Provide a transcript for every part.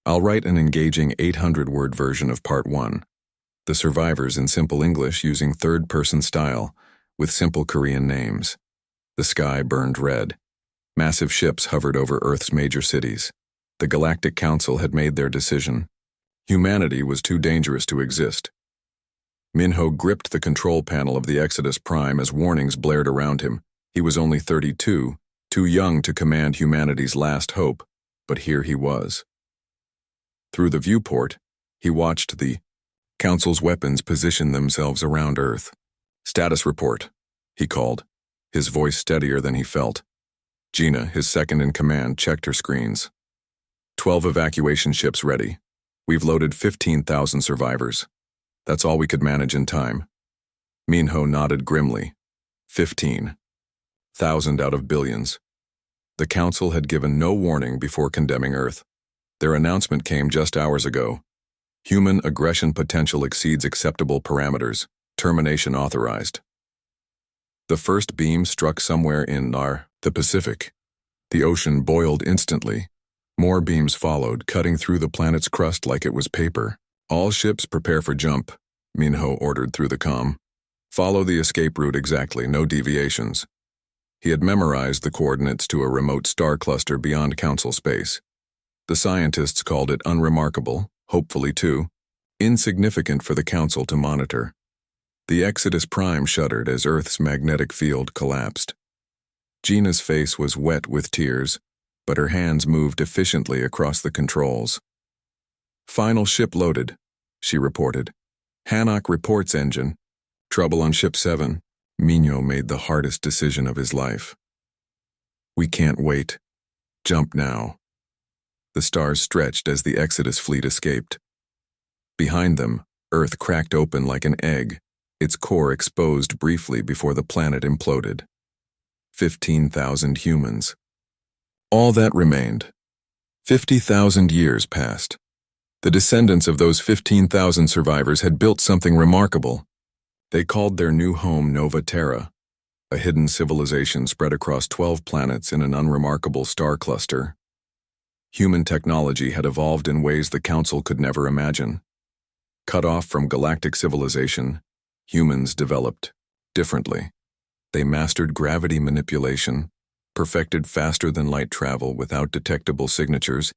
I'll write an engaging 800-word version of Part 1. The survivors in simple English using third-person style, with simple Korean names. The sky burned red. Massive ships hovered over Earth's major cities. The Galactic Council had made their decision. Humanity was too dangerous to exist. Minho gripped the control panel of the Exodus Prime as warnings blared around him. He was only 32, too young to command humanity's last hope, but here he was. Through the viewport, he watched the Council's weapons position themselves around Earth. "Status report," he called, his voice steadier than he felt. Gina, his second-in-command, checked her screens. 12 evacuation ships ready. We've loaded 15,000 survivors. That's all we could manage in time. Minho nodded grimly. 15,000 out of billions. The Council had given no warning before condemning Earth. Their announcement came just hours ago. Human aggression potential exceeds acceptable parameters. Termination authorized. The first beam struck somewhere in the Pacific. The ocean boiled instantly. More beams followed, cutting through the planet's crust like it was paper. "All ships prepare for jump," Minho ordered through the comm. "Follow the escape route exactly, no deviations." He had memorized the coordinates to a remote star cluster beyond Council space. The scientists called it unremarkable, hopefully too, insignificant for the Council to monitor. The Exodus Prime shuddered as Earth's magnetic field collapsed. Gina's face was wet with tears, but her hands moved efficiently across the controls. "Final ship loaded," she reported. "Hanok reports engine. Trouble on Ship 7. Minho made the hardest decision of his life. "We can't wait. Jump now." The stars stretched as the Exodus fleet escaped. Behind them, Earth cracked open like an egg, its core exposed briefly before the planet imploded. 15,000 humans. All that remained. 50,000 years passed. The descendants of those 15,000 survivors had built something remarkable. They called their new home Nova Terra, a hidden civilization spread across 12 planets in an unremarkable star cluster. Human technology had evolved in ways the Council could never imagine. Cut off from galactic civilization, humans developed differently. They mastered gravity manipulation, perfected faster-than-light travel without detectable signatures,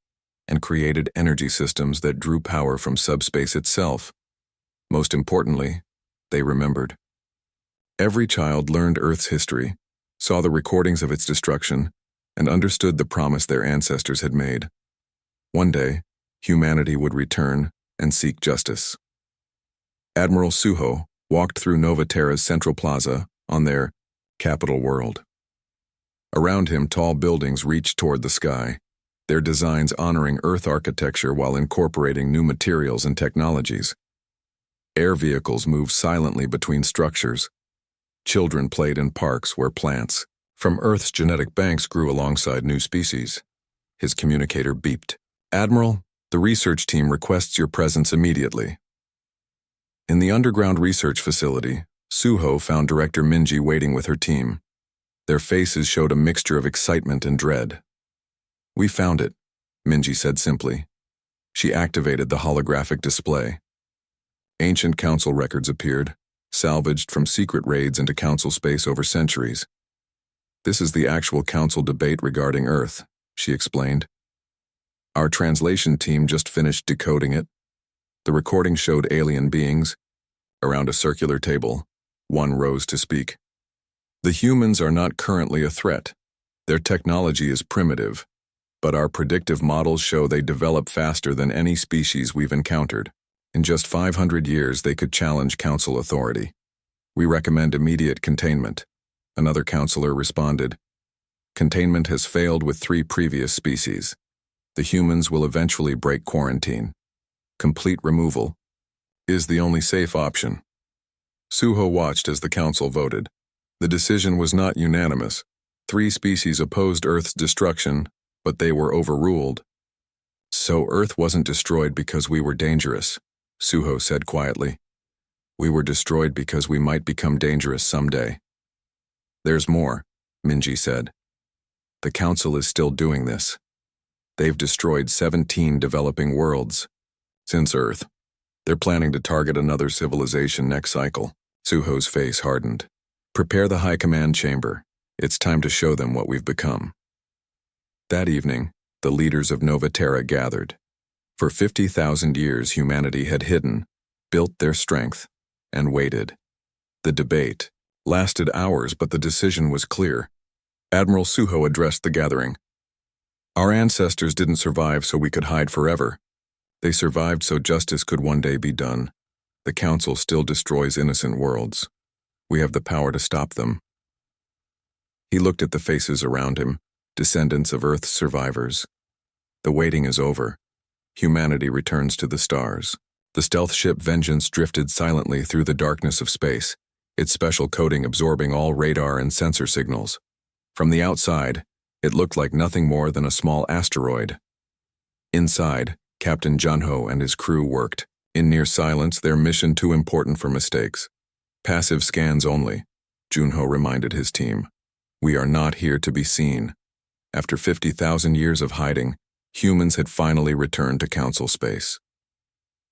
and created energy systems that drew power from subspace itself. Most importantly, they remembered. Every child learned Earth's history, saw the recordings of its destruction, and understood the promise their ancestors had made. One day, humanity would return and seek justice. Admiral Suho walked through Nova Terra's central plaza on their capital world. Around him, tall buildings reached toward the sky, their designs honoring Earth architecture while incorporating new materials and technologies. Air vehicles moved silently between structures. Children played in parks where plants from Earth's genetic banks grew alongside new species. His communicator beeped. "Admiral, the research team requests your presence immediately." In the underground research facility, Suho found Director Minji waiting with her team. Their faces showed a mixture of excitement and dread. "We found it," Minji said simply. She activated the holographic display. Ancient Council records appeared, salvaged from secret raids into Council space over centuries. "This is the actual Council debate regarding Earth," she explained. "Our translation team just finished decoding it." The recording showed alien beings. Around a circular table, one rose to speak. "The humans are not currently a threat. Their technology is primitive, but our predictive models show they develop faster than any species we've encountered. In just 500 years, they could challenge Council authority. We recommend immediate containment." Another counselor responded. "Containment has failed with 3 previous species. The humans will eventually break quarantine. Complete removal is the only safe option." Suho watched as the Council voted. The decision was not unanimous. 3 species opposed Earth's destruction, but they were overruled. "So Earth wasn't destroyed because we were dangerous," Suho said quietly. "We were destroyed because we might become dangerous someday." "There's more," Minji said. "The Council is still doing this. They've destroyed 17 developing worlds. Since Earth, they're planning to target another civilization next cycle. Suho's face hardened. Prepare the High Command Chamber. It's time to show them what we've become. That evening, the leaders of Nova Terra gathered. For 50,000 years, humanity had hidden, built their strength, and waited. The debate lasted hours, but the decision was clear. Admiral Suho addressed the gathering. Our ancestors didn't survive so we could hide forever. They survived so justice could one day be done. The Council still destroys innocent worlds. We have the power to stop them. He looked at the faces around him, descendants of Earth's survivors. The waiting is over. Humanity returns to the stars. The stealth ship Vengeance drifted silently through the darkness of space, its special coating absorbing all radar and sensor signals. From the outside, it looked like nothing more than a small asteroid. Inside, Captain Junho and his crew worked, in near silence, their mission too important for mistakes. Passive scans only, Junho reminded his team. We are not here to be seen. After 50,000 years of hiding, humans had finally returned to Council space.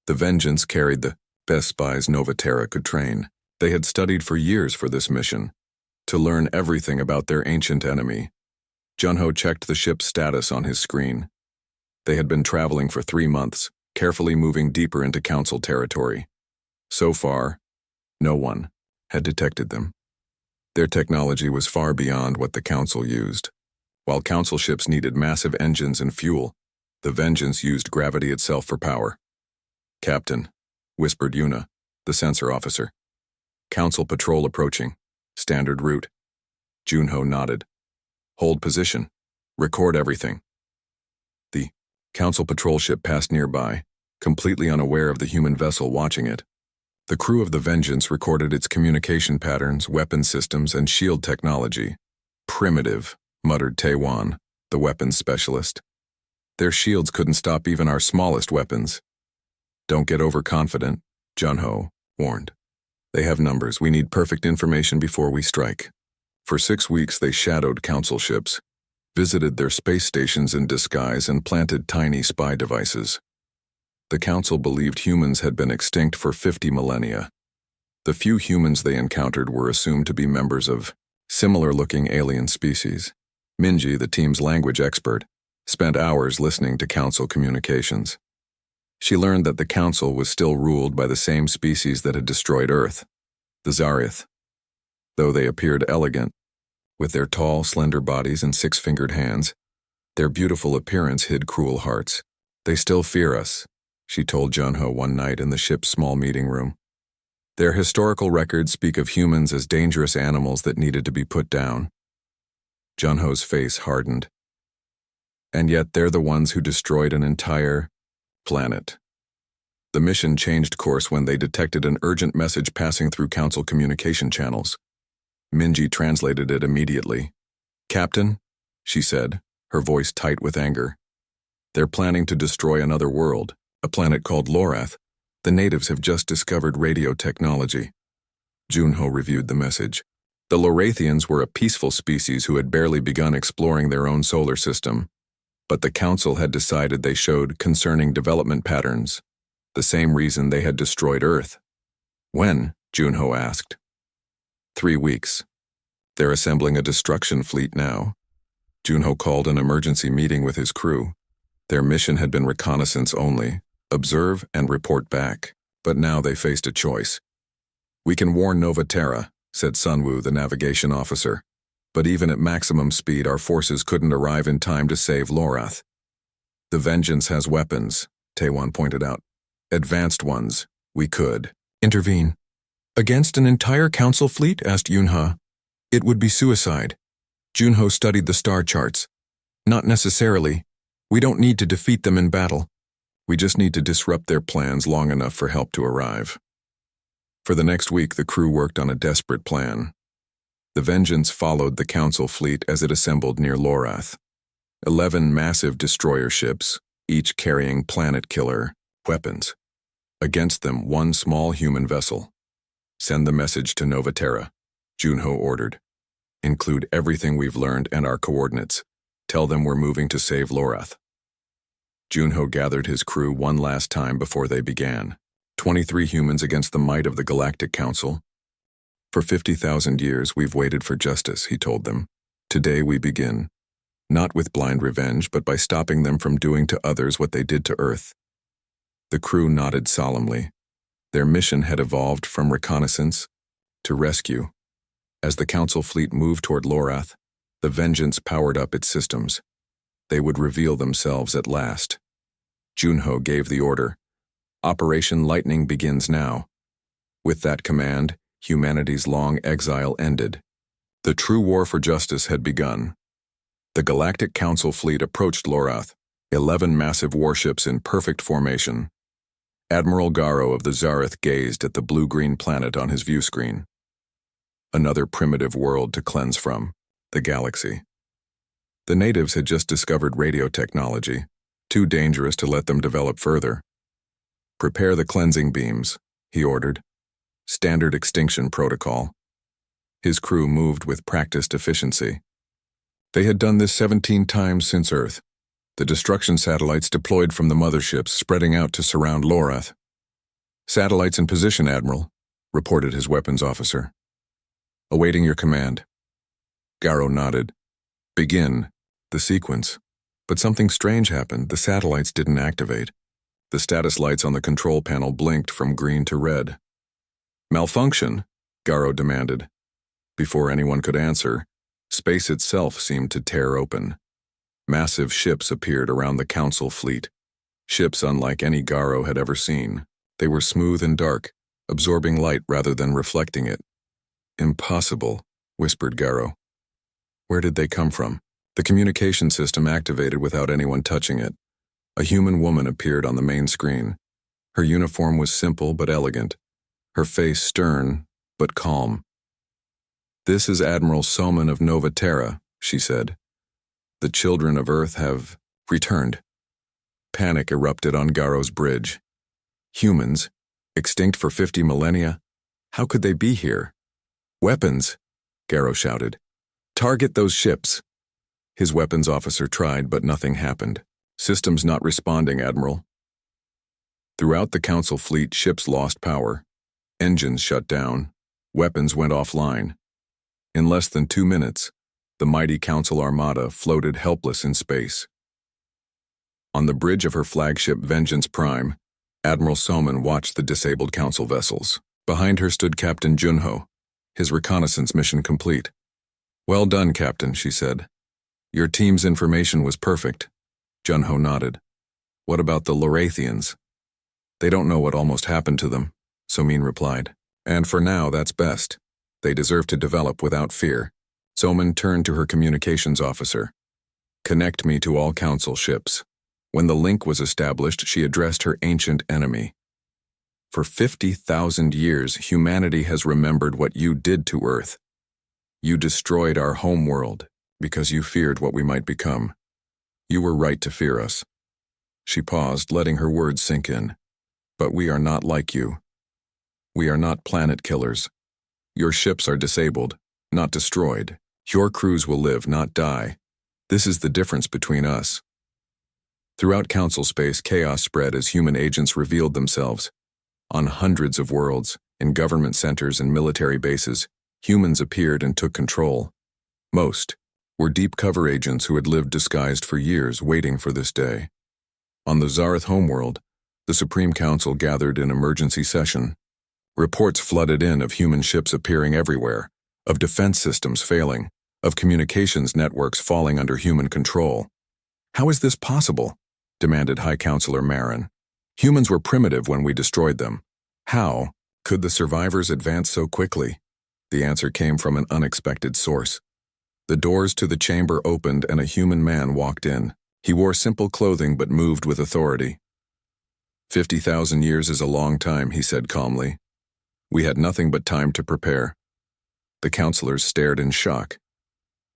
The Vengeance carried the best spies Nova Terra could train. They had studied for years for this mission, to learn everything about their ancient enemy. Junho checked the ship's status on his screen. They had been traveling for 3 months, carefully moving deeper into Council territory. So far, no one had detected them. Their technology was far beyond what the Council used. While Council ships needed massive engines and fuel, the Vengeance used gravity itself for power. Captain, whispered Yuna, the sensor officer. Council patrol approaching. Standard route. Junho nodded. Hold position. Record everything. The Council patrol ship passed nearby, completely unaware of the human vessel watching it. The crew of the Vengeance recorded its communication patterns, weapon systems, and shield technology. Primitive, muttered Taewan, the weapons specialist. Their shields couldn't stop even our smallest weapons. Don't get overconfident, Junho warned. They have numbers. We need perfect information before we strike. For 6 weeks they shadowed Council ships, visited their space stations in disguise, and planted tiny spy devices. The Council believed humans had been extinct for 50 millennia. The few humans they encountered were assumed to be members of similar-looking alien species. Minji, the team's language expert, spent hours listening to Council communications. She learned that the Council was still ruled by the same species that had destroyed Earth, the Zareth. Though they appeared elegant, with their tall, slender bodies and 6-fingered hands, their beautiful appearance hid cruel hearts. They still fear us, she told Junho one night in the ship's small meeting room. Their historical records speak of humans as dangerous animals that needed to be put down. Junho's face hardened. And yet they're the ones who destroyed an entire planet. The mission changed course when they detected an urgent message passing through Council communication channels. Minji translated it immediately. Captain, she said, her voice tight with anger. They're planning to destroy another world, a planet called Lorath. The natives have just discovered radio technology. Junho reviewed the message. The Lorathians were a peaceful species who had barely begun exploring their own solar system. But the Council had decided they showed concerning development patterns, the same reason they had destroyed Earth. When? Junho asked. 3 weeks. They're assembling a destruction fleet now. Junho called an emergency meeting with his crew. Their mission had been reconnaissance only, observe and report back, but now they faced a choice. We can warn Nova Terra, said Sunwoo, the navigation officer. But even at maximum speed, our forces couldn't arrive in time to save Lorath. The Vengeance has weapons, Taewan pointed out. Advanced ones. We could intervene. Against an entire Council fleet? Asked Yunha. It would be suicide. Junho studied the star charts. Not necessarily. We don't need to defeat them in battle. We just need to disrupt their plans long enough for help to arrive. For the next week, the crew worked on a desperate plan. The Vengeance followed the Council fleet as it assembled near Lorath. 11 massive destroyer ships, each carrying planet-killer weapons. Against them, 1 small human vessel. Send the message to Nova Terra, Junho ordered. Include everything we've learned and our coordinates. Tell them we're moving to save Lorath. Junho gathered his crew one last time before they began. 23 humans against the might of the Galactic Council. For 50,000 years we've waited for justice, he told them. Today we begin. Not with blind revenge, but by stopping them from doing to others what they did to Earth. The crew nodded solemnly. Their mission had evolved from reconnaissance to rescue. As the Council fleet moved toward Lorath, the Vengeance powered up its systems. They would reveal themselves at last. Junho gave the order. Operation Lightning begins now. With that command, humanity's long exile ended. The true war for justice had begun. The Galactic Council fleet approached Lorath, 11 massive warships in perfect formation. Admiral Garo of the Zareth gazed at the blue-green planet on his view screen. Another primitive world to cleanse from, the galaxy. The natives had just discovered radio technology, too dangerous to let them develop further. Prepare the cleansing beams, he ordered. Standard extinction protocol. His crew moved with practiced efficiency. They had done this 17 times since Earth. The destruction satellites deployed from the motherships spreading out to surround Lorath. Satellites in position, Admiral, reported his weapons officer. Awaiting your command. Garo nodded. Begin the sequence. But something strange happened. The satellites didn't activate. The status lights on the control panel blinked from green to red. Malfunction? Garo demanded. Before anyone could answer, space itself seemed to tear open. Massive ships appeared around the Council fleet. Ships unlike any Garo had ever seen. They were smooth and dark, absorbing light rather than reflecting it. Impossible, whispered Garo. Where did they come from? The communication system activated without anyone touching it. A human woman appeared on the main screen. Her uniform was simple but elegant. Her face stern but calm. This is Admiral Soman of Nova Terra, she said. The children of Earth have returned. Panic erupted on Garo's bridge. Humans, extinct for 50 millennia? How could they be here? Weapons, Garo shouted. Target those ships. His weapons officer tried, but nothing happened. Systems not responding, Admiral. Throughout the Council fleet, ships lost power. Engines shut down. Weapons went offline. In less than 2 minutes, the mighty Council Armada floated helpless in space. On the bridge of her flagship Vengeance Prime, Admiral Soman watched the disabled Council vessels. Behind her stood Captain Junho, his reconnaissance mission complete. Well done, Captain, she said. Your team's information was perfect. Junho nodded. What about the Lorathians? They don't know what almost happened to them, Somin replied. And for now, that's best. They deserve to develop without fear. Soman turned to her communications officer. Connect me to all Council ships. When the link was established, she addressed her ancient enemy. For 50,000 years, humanity has remembered what you did to Earth. You destroyed our homeworld because you feared what we might become. You were right to fear us. She paused, letting her words sink in. But we are not like you. We are not planet killers. Your ships are disabled, not destroyed. Your crews will live, not die. This is the difference between us. Throughout Council space, chaos spread as human agents revealed themselves. On hundreds of worlds, in government centers and military bases, humans appeared and took control. Most were deep cover agents who had lived disguised for years, waiting for this day. On the Zareth homeworld, the Supreme Council gathered in emergency session. Reports flooded in of human ships appearing everywhere, of defense systems failing, of communications networks falling under human control. How is this possible? Demanded High Counselor Marin. Humans were primitive when we destroyed them. How could the survivors advance so quickly? The answer came from an unexpected source. The doors to the chamber opened and a human man walked in. He wore simple clothing but moved with authority. 50,000 years is a long time, he said calmly. We had nothing but time to prepare. The counselors stared in shock.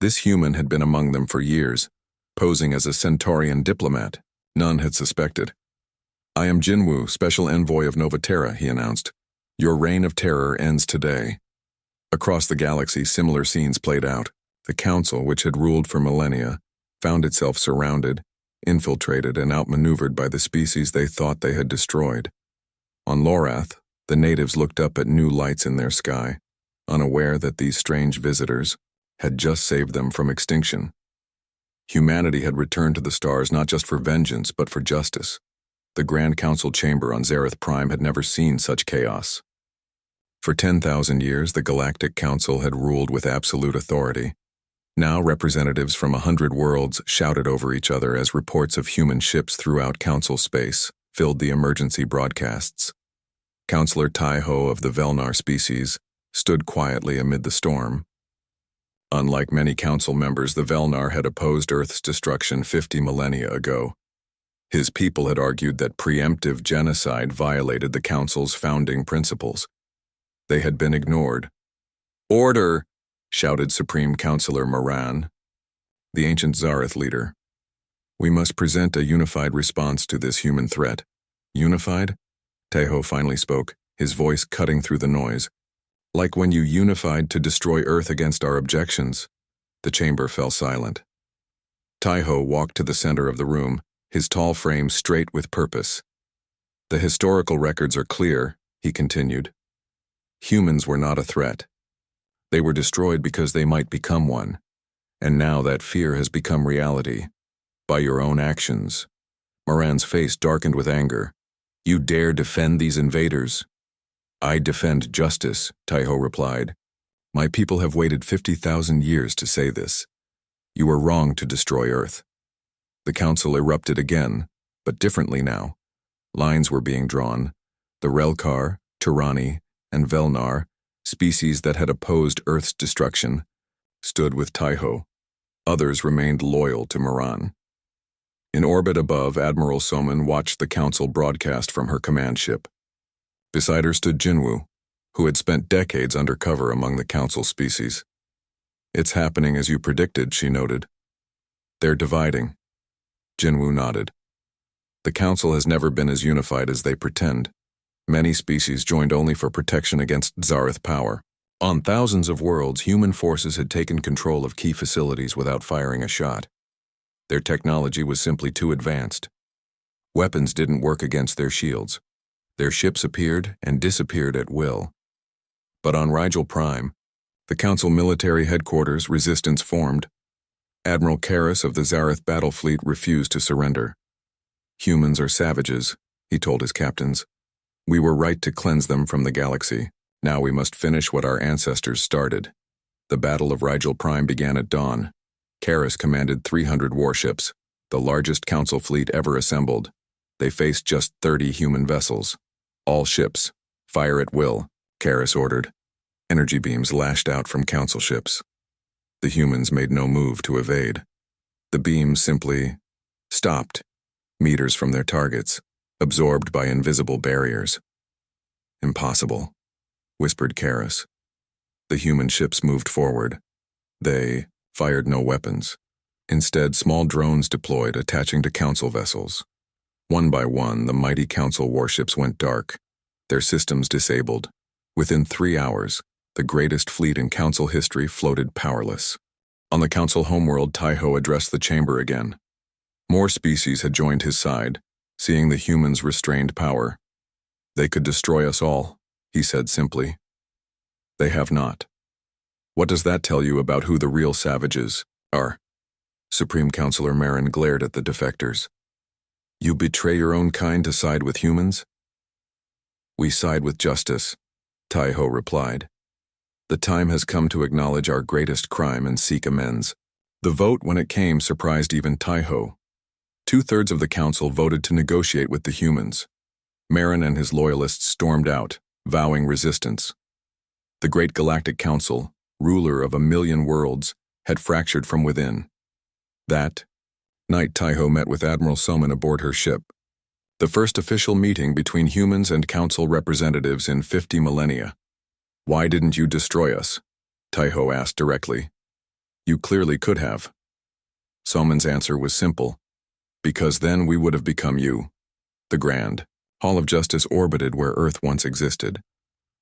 This human had been among them for years, posing as a Centaurian diplomat. None had suspected. I am Jinwoo, Special Envoy of Nova Terra, he announced. Your reign of terror ends today. Across the galaxy, similar scenes played out. The Council, which had ruled for millennia, found itself surrounded. infiltrated and outmaneuvered by the species they thought they had destroyed. On Lorath, the natives looked up at new lights in their sky, unaware that these strange visitors had just saved them from extinction. Humanity had returned to the stars not just for vengeance, but for justice. The Grand Council chamber on Zareth Prime had never seen such chaos. For 10,000 years, the Galactic Council had ruled with absolute authority. Now representatives from 100 worlds shouted over each other as reports of human ships throughout Council space filled the emergency broadcasts. Counselor Tai-Ho of the Velnar species stood quietly amid the storm. Unlike many Council members, the Velnar had opposed Earth's destruction 50 millennia ago. His people had argued that preemptive genocide violated the Council's founding principles. They had been ignored. "Order!" shouted Supreme Counselor Moran, the ancient Zareth leader. "We must present a unified response to this human threat." "Unified?" Tai-Ho finally spoke, his voice cutting through the noise. "Like when you unified to destroy Earth against our objections." The chamber fell silent. Tai-Ho walked to the center of the room, his tall frame straight with purpose. "The historical records are clear," he continued. "Humans were not a threat. They were destroyed because they might become one. And now that fear has become reality. By your own actions." Moran's face darkened with anger. "You dare defend these invaders?" "I defend justice," Tai-Ho replied. "My people have waited 50,000 years to say this. You were wrong to destroy Earth." The council erupted again, but differently now. Lines were being drawn. The Relkar, Tirani, and Velnar, species that had opposed Earth's destruction, stood with Tai-Ho. Others remained loyal to Moran. In orbit above, Admiral Soman watched the council broadcast from her command ship. Beside her stood Jinwoo, who had spent decades undercover among the council species. "It's happening as you predicted," she noted. "They're dividing." Jinwoo nodded. "The council has never been as unified as they pretend. Many species joined only for protection against Zareth power. On thousands of worlds, human forces had taken control of key facilities without firing a shot. Their technology was simply too advanced. Weapons didn't work against their shields. Their ships appeared and disappeared at will. But on Rigel Prime, the Council military headquarters, resistance formed. Admiral Karras of the Zareth battle fleet refused to surrender. "Humans are savages," he told his captains. "We were right to cleanse them from the galaxy. Now we must finish what our ancestors started." The Battle of Rigel Prime began at dawn. Karras commanded 300 warships, the largest Council fleet ever assembled. They faced just 30 human vessels. "All ships, fire at will," Karras ordered. Energy beams lashed out from Council ships. The humans made no move to evade. The beams simply stopped, meters from their targets, absorbed by invisible barriers. "Impossible," whispered Karras. The human ships moved forward. They fired no weapons. Instead, small drones deployed, attaching to Council vessels. One by one, the mighty Council warships went dark, their systems disabled. Within 3 hours, the greatest fleet in Council history floated powerless. On the Council homeworld, Tai-Ho addressed the chamber again. More species had joined his side, seeing the humans' restrained power. "They could destroy us all," he said simply. "They have not. What does that tell you about who the real savages are?" Supreme Counselor Marin glared at the defectors. "You betray your own kind to side with humans?" "We side with justice," Tai-Ho replied. "The time has come to acknowledge our greatest crime and seek amends." The vote, when it came, surprised even Tai-Ho. 2/3 of the council voted to negotiate with the humans. Marin and his loyalists stormed out, vowing resistance. The Great Galactic Council, ruler of 1,000,000 worlds, had fractured from within. That night, Tai-Ho met with Admiral Soman aboard her ship. The first official meeting between humans and council representatives in 50 millennia. "Why didn't you destroy us?" Tai-Ho asked directly. "You clearly could have." Soman's answer was simple. "Because then we would have become you." The Grand Hall of Justice orbited where Earth once existed.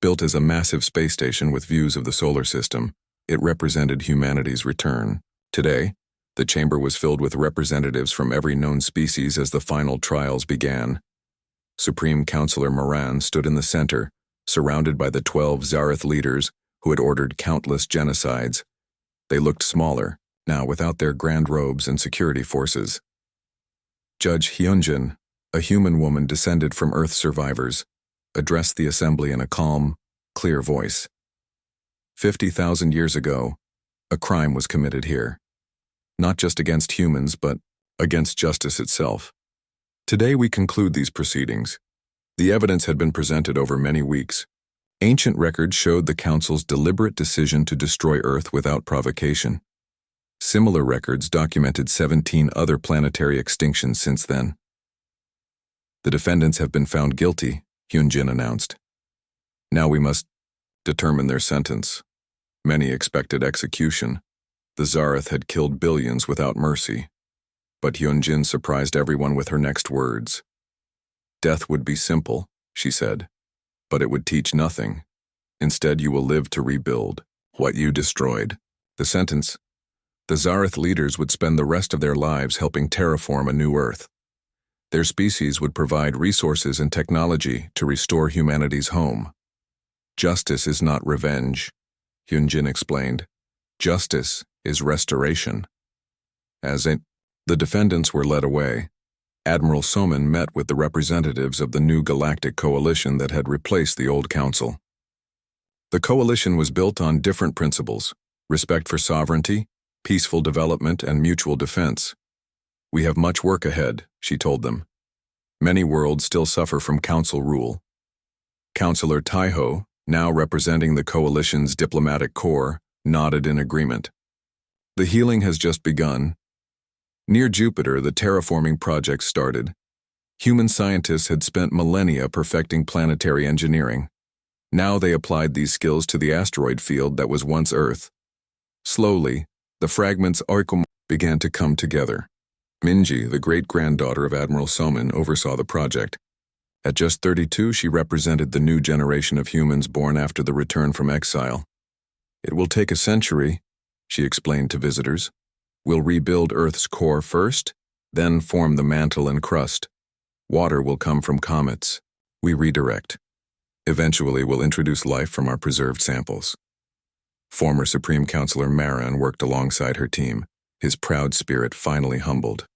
Built as a massive space station with views of the solar system, it represented humanity's return. Today, The chamber was filled with representatives from every known species as the final trials began. Supreme Counselor Moran stood in the center, surrounded by the 12 Zareth leaders who had ordered countless genocides. They looked smaller, now without their grand robes and security forces. Judge Hyunjin, a human woman descended from Earth survivors, addressed the assembly in a calm, clear voice. 50,000 years ago, a crime was committed here. Not just against humans, but against justice itself. Today we conclude these proceedings. The evidence had been presented over many weeks. Ancient records showed the Council's deliberate decision to destroy Earth without provocation. Similar records documented 17 other planetary extinctions since then. The defendants have been found guilty, Hyunjin announced. Now we must determine their sentence. Many expected execution. The Zareth had killed billions without mercy. But Hyunjin surprised everyone with her next words. Death would be simple, she said, but it would teach nothing. Instead, you will live to rebuild what you destroyed. The sentence: the Zareth leaders would spend the rest of their lives helping terraform a new Earth. Their species would provide resources and technology to restore humanity's home. Justice is not revenge, Hyunjin explained. Justice is restoration. The defendants were led away. Admiral Soman met with the representatives of the new Galactic Coalition that had replaced the old Council. The coalition was built on different principles: respect for sovereignty, peaceful development, and mutual defense. We have much work ahead, she told them. Many worlds still suffer from Council rule. Councillor Taiho, now representing the coalition's diplomatic corps, nodded in agreement. The healing has just begun. Near Jupiter, the terraforming project started. Human scientists had spent millennia perfecting planetary engineering. Now they applied these skills to the asteroid field that was once Earth. Slowly, the fragments began to come together. Minji, the great-granddaughter of Admiral Soman, oversaw the project. At just 32, she represented the new generation of humans born after the return from exile. It will take a century, she explained to visitors. We'll rebuild Earth's core first, then form the mantle and crust. Water will come from comets. We redirect. Eventually, we'll introduce life from our preserved samples. Former Supreme Counselor Maran worked alongside her team, his proud spirit finally humbled.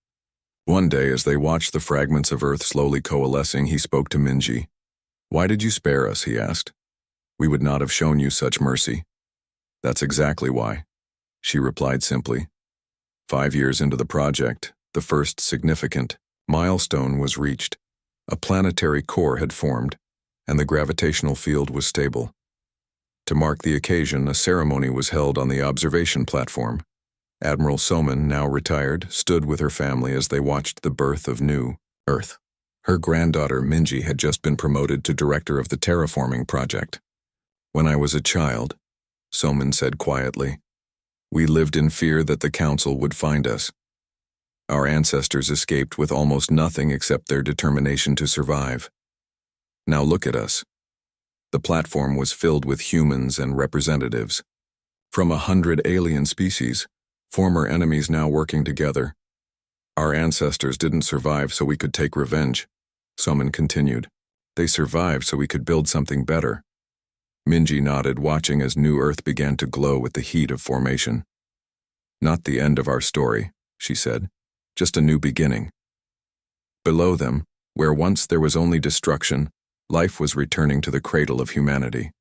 One day, as they watched the fragments of Earth slowly coalescing, he spoke to Minji. Why did you spare us, he asked. We would not have shown you such mercy. That's exactly why, she replied simply. 5 years into the project, the first significant milestone was reached. A planetary core had formed, and the gravitational field was stable. To mark the occasion, a ceremony was held on the observation platform. Admiral Soman, now retired, stood with her family as they watched the birth of new Earth. Her granddaughter Minji had just been promoted to director of the terraforming project. When I was a child, Soman said quietly, we lived in fear that the Council would find us. Our ancestors escaped with almost nothing except their determination to survive. Now look at us. The platform was filled with humans and representatives. From 100 alien species, former enemies now working together. Our ancestors didn't survive so we could take revenge, Soman continued. They survived so we could build something better. Minji nodded, watching as New Earth began to glow with the heat of formation. Not the end of our story, she said, just a new beginning. Below them, where once there was only destruction, life was returning to the cradle of humanity.